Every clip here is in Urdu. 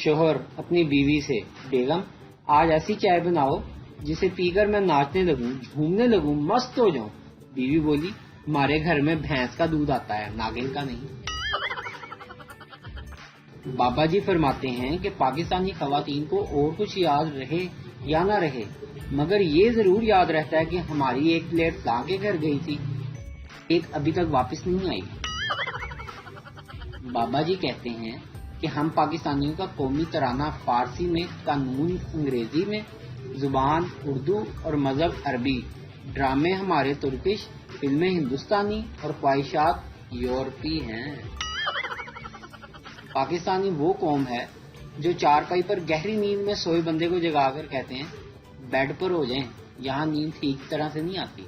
شوہر اپنی بیوی سے، بیگم آج ایسی چائے بناؤ جسے پی کر میں ناچنے لگوں، جھومنے لگوں، مست ہو جاؤں۔ بیوی بولی ہمارے گھر میں بھینس کا دودھ آتا ہے، ناگن کا نہیں۔ بابا جی فرماتے ہیں کہ پاکستانی خواتین کو اور کچھ یاد رہے یا نہ رہے، مگر یہ ضرور یاد رہتا ہے کہ ہماری ایک پلیٹ فلاں کے گھر گئی تھی، ایک ابھی تک واپس نہیں آئی۔ بابا جی کہتے ہیں کہ ہم پاکستانیوں کا قومی ترانہ فارسی میں، قانون انگریزی میں، زبان اردو اور مذہب عربی، ڈرامے ہمارے ترکش، فلمیں ہندوستانی اور خواہشات یورپی ہیں۔ پاکستانی وہ قوم ہے جو چارپائی پر گہری نیند میں سوئے بندے کو جگا کر کہتے ہیں بیڈ پر ہو جائیں، یہاں نیند ٹھیک طرح سے نہیں آتی۔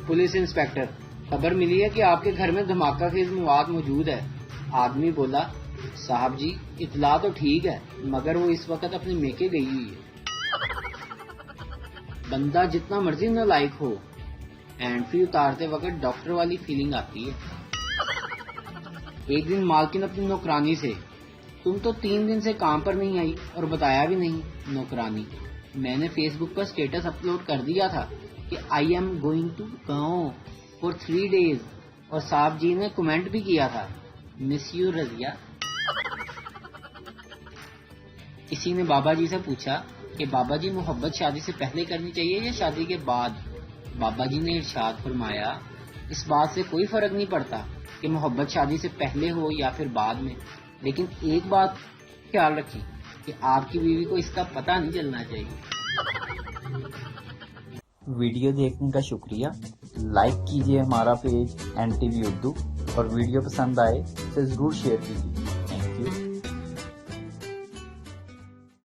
پولیس انسپکٹر، خبر ملی ہے کہ آپ کے گھر میں دھماکہ خیز مواد موجود ہے۔ آدمی بولا صاحب جی اطلاع تو ٹھیک ہے، مگر وہ اس وقت اپنے میکے گئی ہوئی ہے۔ بندہ جتنا مرضی نالائق ہو، ہینڈ فری اتارتے وقت ڈاکٹر والی فیلنگ آتی ہے۔ ایک دن مالکن اپنی نوکرانی سے، تم تو 3 دن سے کام پر نہیں آئی اور بتایا بھی نہیں۔ نوکرانی، میں نے فیس بک پر سٹیٹس اپلوڈ کر دیا تھا کہ آئی ایم گوئنگ ٹو گاؤں فار 3 days، اور صاحب جی نے کمنٹ بھی کیا تھا مس یو رضیہ۔ کسی نے بابا جی سے پوچھا کہ بابا جی محبت شادی سے پہلے کرنی چاہیے یا شادی کے بعد؟ بابا جی نے ارشاد فرمایا اس بات سے کوئی فرق نہیں پڑتا کہ محبت شادی سے پہلے ہو یا پھر بعد میں، لیکن ایک بات خیال رکھیں کہ آپ کی بیوی کو اس کا پتہ نہیں چلنا چاہیے۔ ویڈیو دیکھنے کا شکریہ۔ لائک کیجیے ہمارا پیج NTV اردو، اور ویڈیو پسند آئے تو ضرور شیئر کیجیے۔